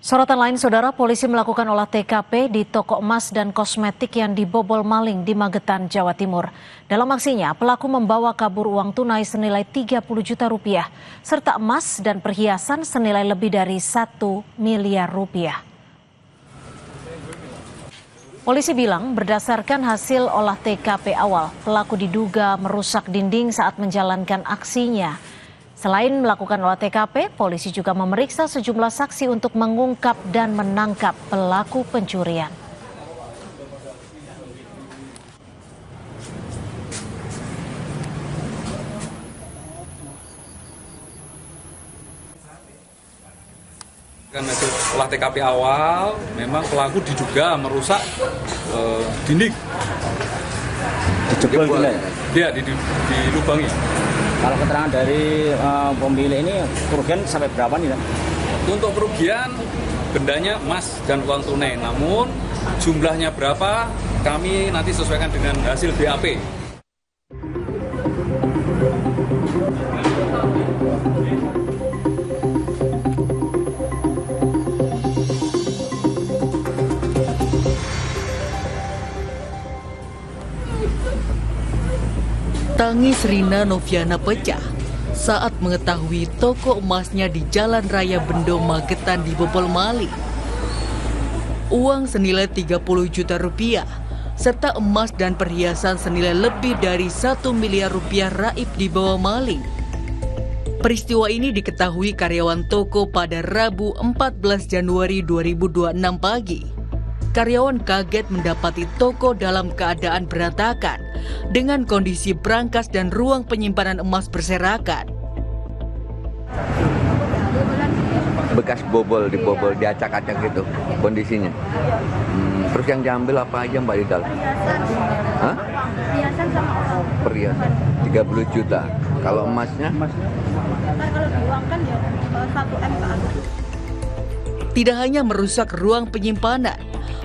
Sorotan lain, saudara, polisi melakukan olah TKP di toko emas dan kosmetik yang dibobol maling di Magetan, Jawa Timur. Dalam aksinya, pelaku membawa kabur uang tunai senilai 30 juta rupiah, serta emas dan perhiasan senilai lebih dari 1 miliar rupiah. Polisi bilang berdasarkan hasil olah TKP awal, pelaku diduga merusak dinding saat menjalankan aksinya. Selain melakukan olah TKP, polisi juga memeriksa sejumlah saksi untuk mengungkap dan menangkap pelaku pencurian. Karena itu olah TKP awal, memang pelaku diduga merusak dinding. Dijebol gila ya? Dia dilubangi. Kalau keterangan dari pemilik ini, kerugian sampai berapa nih? Untuk kerugian, bendanya emas dan uang tunai. Namun jumlahnya berapa, kami nanti sesuaikan dengan hasil BAP. Tangis Rina Noviana pecah saat mengetahui toko emasnya di Jalan Raya Bendo Magetan dibobol maling. Uang senilai 30 juta rupiah serta emas dan perhiasan senilai lebih dari 1 miliar rupiah raib dibawa maling. Peristiwa ini diketahui karyawan toko pada Rabu 14 Januari 2026 pagi. Karyawan kaget mendapati toko dalam keadaan berantakan dengan kondisi brankas dan ruang penyimpanan emas berserakan. Bekas dibobol, diacak-acak gitu kondisinya. Terus yang diambil apa aja Mbak di dalam? Hah? Perhiasan sama uang. Perhiasan 30 juta. Kalau emasnya? Kalau diuangkan ya 1 M ke atas. Tidak hanya merusak ruang penyimpanan,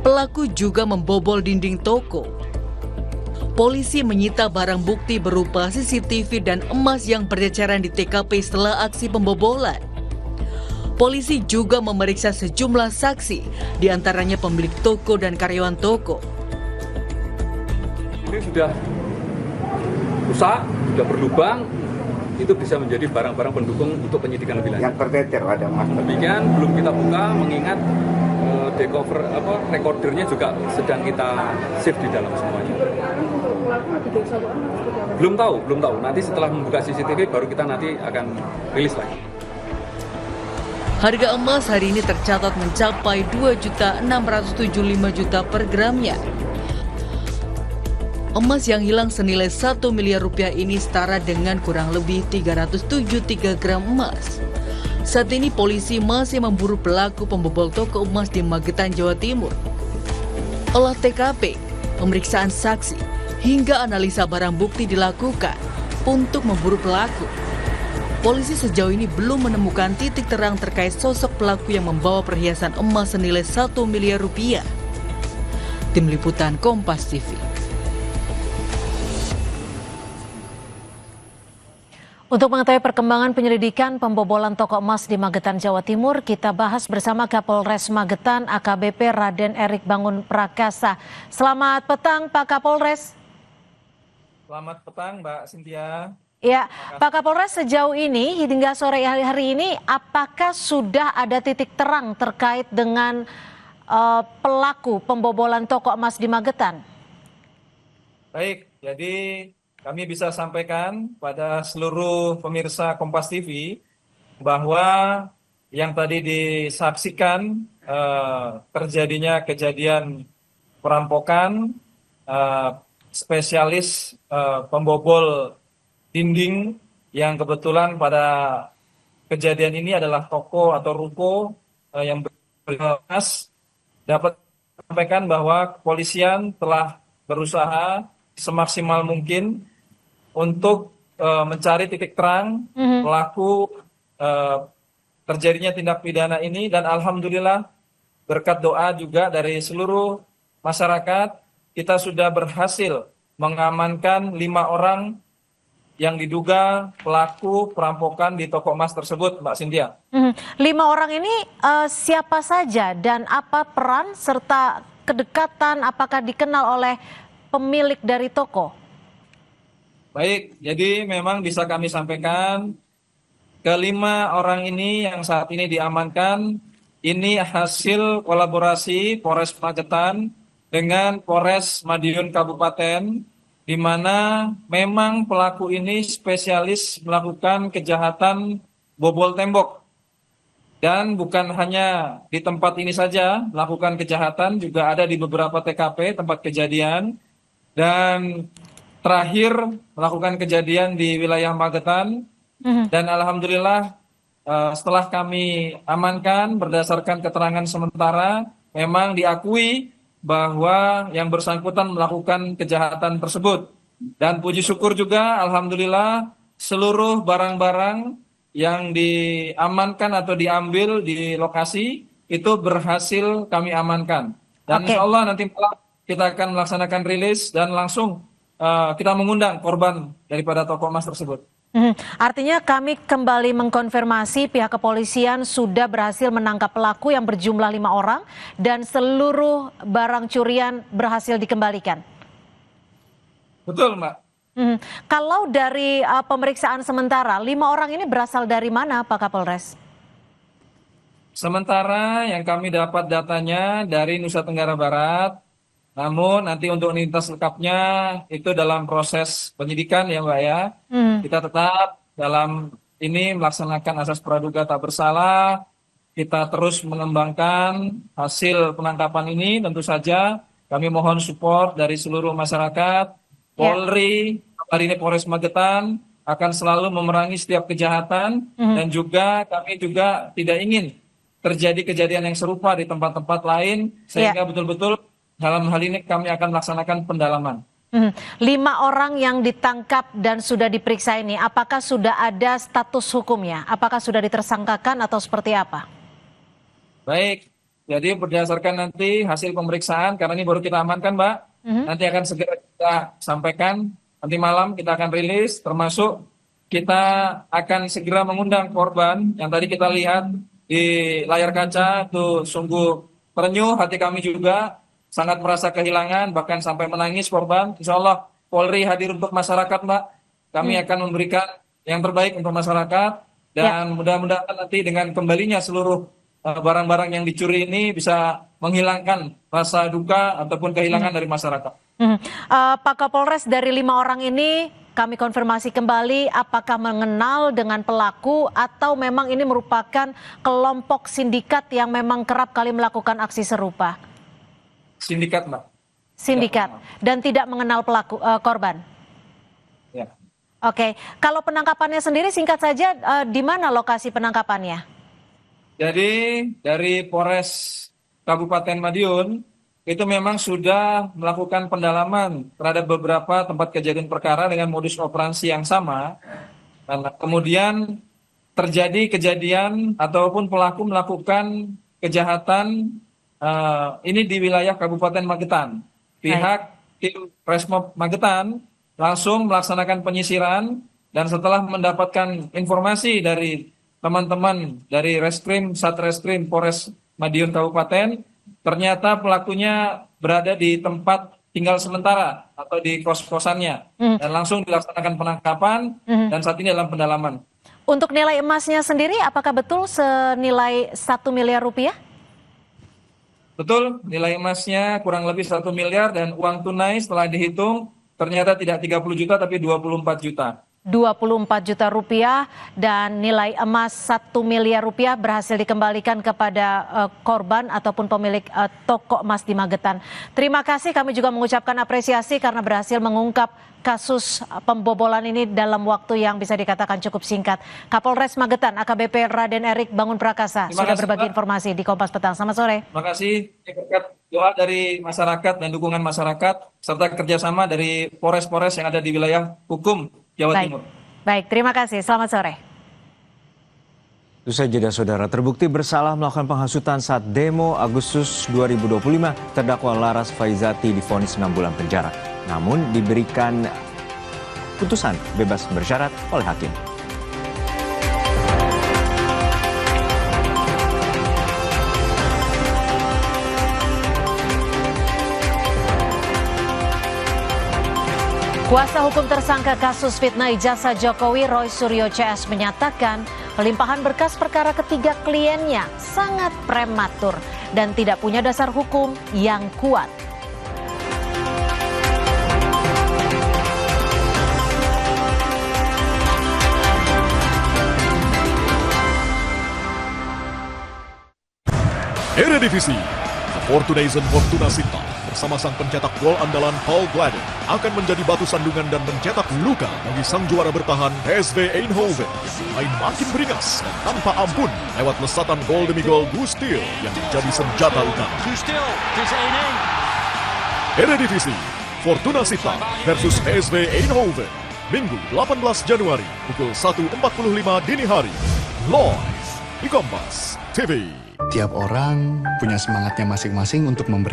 pelaku juga membobol dinding toko. Polisi menyita barang bukti berupa CCTV dan emas yang berceceran di TKP setelah aksi pembobolan. Polisi juga memeriksa sejumlah saksi, diantaranya pemilik toko dan karyawan toko. Ini sudah rusak, sudah berlubang, itu bisa menjadi barang-barang pendukung untuk penyidikan lebih lanjut. Yang tercecer ada emas. Demikian belum kita buka, mengingat recordernya juga sedang kita save di dalam semuanya. Belum tahu. Nanti setelah membuka CCTV baru kita nanti akan rilis lagi. Harga emas hari ini tercatat mencapai 2.675 juta per gramnya. Emas yang hilang senilai 1 miliar rupiah ini setara dengan kurang lebih 373 gram emas. Saat ini polisi masih memburu pelaku pembobol toko emas di Magetan, Jawa Timur. Olah TKP, pemeriksaan saksi, hingga analisa barang bukti dilakukan untuk memburu pelaku. Polisi sejauh ini belum menemukan titik terang terkait sosok pelaku yang membawa perhiasan emas senilai 1 miliar rupiah. Tim Liputan Kompas TV. Untuk mengetahui perkembangan penyelidikan pembobolan toko emas di Magetan, Jawa Timur, kita bahas bersama Kapolres Magetan AKBP Raden Erik Bangun Prakasa. Selamat petang Pak Kapolres. Selamat petang Mbak Cynthia. Ya, Pak Kapolres, sejauh ini hingga sore hari ini apakah sudah ada titik terang terkait dengan pelaku pembobolan toko emas di Magetan? Baik, jadi kami bisa sampaikan pada seluruh pemirsa Kompas TV bahwa yang tadi disaksikan terjadinya kejadian perampokan spesialis pembobol dinding yang kebetulan pada kejadian ini adalah toko atau ruko yang berkelas. Dapat sampaikan bahwa kepolisian telah berusaha semaksimal mungkin untuk mencari titik terang pelaku terjadinya tindak pidana ini, dan alhamdulillah berkat doa juga dari seluruh masyarakat kita sudah berhasil mengamankan 5 orang yang diduga pelaku perampokan di toko emas tersebut, Mbak Cynthia. 5 orang ini siapa saja dan apa peran serta kedekatan, apakah dikenal oleh pemilik dari toko? Baik, jadi memang bisa kami sampaikan kelima orang ini yang saat ini diamankan, ini hasil kolaborasi Polres Magetan dengan Polres Madiun Kabupaten, di mana memang pelaku ini spesialis melakukan kejahatan bobol tembok. Dan bukan hanya di tempat ini saja melakukan kejahatan, juga ada di beberapa TKP tempat kejadian. Dan terakhir melakukan kejadian di wilayah Magetan. Dan alhamdulillah setelah kami amankan berdasarkan keterangan sementara, memang diakui bahwa yang bersangkutan melakukan kejahatan tersebut. Dan puji syukur juga alhamdulillah seluruh barang-barang yang diamankan atau diambil di lokasi itu berhasil kami amankan. Dan insya Allah nanti malam kita akan melaksanakan rilis dan langsung kita mengundang korban daripada toko emas tersebut. Artinya kami kembali mengkonfirmasi pihak kepolisian sudah berhasil menangkap pelaku yang berjumlah 5 orang dan seluruh barang curian berhasil dikembalikan. Betul, Mbak. Kalau dari pemeriksaan sementara, 5 orang ini berasal dari mana, Pak Kapolres? Sementara yang kami dapat datanya dari Nusa Tenggara Barat, namun nanti untuk identitas lengkapnya itu dalam proses penyidikan ya Mbak ya. Kita tetap dalam ini melaksanakan asas praduga tak bersalah. Kita terus mengembangkan hasil penangkapan ini. Tentu saja kami mohon support dari seluruh masyarakat. Polri, hari ini Polres Magetan akan selalu memerangi setiap kejahatan. Dan juga kami juga tidak ingin terjadi kejadian yang serupa di tempat-tempat lain. Sehingga betul-betul dalam hal ini kami akan melaksanakan pendalaman. 5 orang yang ditangkap dan sudah diperiksa ini, apakah sudah ada status hukumnya? Apakah sudah ditersangkakan atau seperti apa? Baik, jadi berdasarkan nanti hasil pemeriksaan, karena ini baru kita amankan Mbak, nanti akan segera kita sampaikan, nanti malam kita akan rilis, termasuk kita akan segera mengundang korban yang tadi kita lihat di layar kaca, itu sungguh terenyuh hati kami juga, sangat merasa kehilangan, bahkan sampai menangis korban. Insya Allah Polri hadir untuk masyarakat, Mbak. Kami akan memberikan yang terbaik untuk masyarakat. Dan mudah-mudahan nanti dengan kembalinya seluruh barang-barang yang dicuri ini bisa menghilangkan rasa duka ataupun kehilangan dari masyarakat. Pak Kapolres, dari 5 orang ini kami konfirmasi kembali apakah mengenal dengan pelaku atau memang ini merupakan kelompok sindikat yang memang kerap kali melakukan aksi serupa? Sindikat, Mbak. Sindikat dan tidak mengenal pelaku korban. Ya. Oke, kalau penangkapannya sendiri singkat saja di mana lokasi penangkapannya? Jadi dari Polres Kabupaten Madiun itu memang sudah melakukan pendalaman terhadap beberapa tempat kejadian perkara dengan modus operasi yang sama. Dan kemudian terjadi kejadian ataupun pelaku melakukan kejahatan ini di wilayah Kabupaten Magetan. Pihak tim Resmob Magetan langsung melaksanakan penyisiran dan setelah mendapatkan informasi dari teman-teman dari Reskrim Satreskrim Polres Madiun Kabupaten, ternyata pelakunya berada di tempat tinggal sementara atau di kos-kosannya dan langsung dilaksanakan penangkapan dan saat ini dalam pendalaman. Untuk nilai emasnya sendiri apakah betul senilai 1 miliar rupiah? Betul, nilai emasnya kurang lebih 1 miliar dan uang tunai setelah dihitung ternyata tidak 30 juta tapi 24 juta. 24 juta rupiah dan nilai emas 1 miliar rupiah berhasil dikembalikan kepada korban ataupun pemilik toko emas di Magetan. Terima kasih, kami juga mengucapkan apresiasi karena berhasil mengungkap kasus pembobolan ini dalam waktu yang bisa dikatakan cukup singkat. Kapolres Magetan AKBP Raden Erik Bangun Prakasa sudah berbagi informasi di Kompas Petang. Selamat sore. Terima kasih, berkat doa dari masyarakat dan dukungan masyarakat serta kerjasama dari Polres-Polres yang ada di wilayah hukum Jawa Timur. Baik, terima kasih. Selamat sore. Usai jeda saudara, terbukti bersalah melakukan penghasutan saat demo Agustus 2025, terdakwa Laras Faizati divonis 6 bulan penjara. Namun diberikan putusan bebas bersyarat oleh hakim. Kuasa hukum tersangka kasus fitnah ijazah Jokowi Roy Suryo CS menyatakan pelimpahan berkas perkara ketiga kliennya sangat prematur dan tidak punya dasar hukum yang kuat. Eredivisie, Fortunation Fortuna Sinta bersama sang pencetak gol andalan Paul Gladden akan menjadi batu sandungan dan mencetak luka bagi sang juara bertahan PSV Eindhoven yang main makin beringas dan tanpa ampun lewat lesatan gol demi gol Guus Til yang menjadi senjata utama. Eredivisie, Fortuna Sinta versus PSV Eindhoven, Minggu 18 Januari pukul 1.45 dini hari, live di Kompas TV. Tiap orang punya semangatnya masing-masing untuk memberikan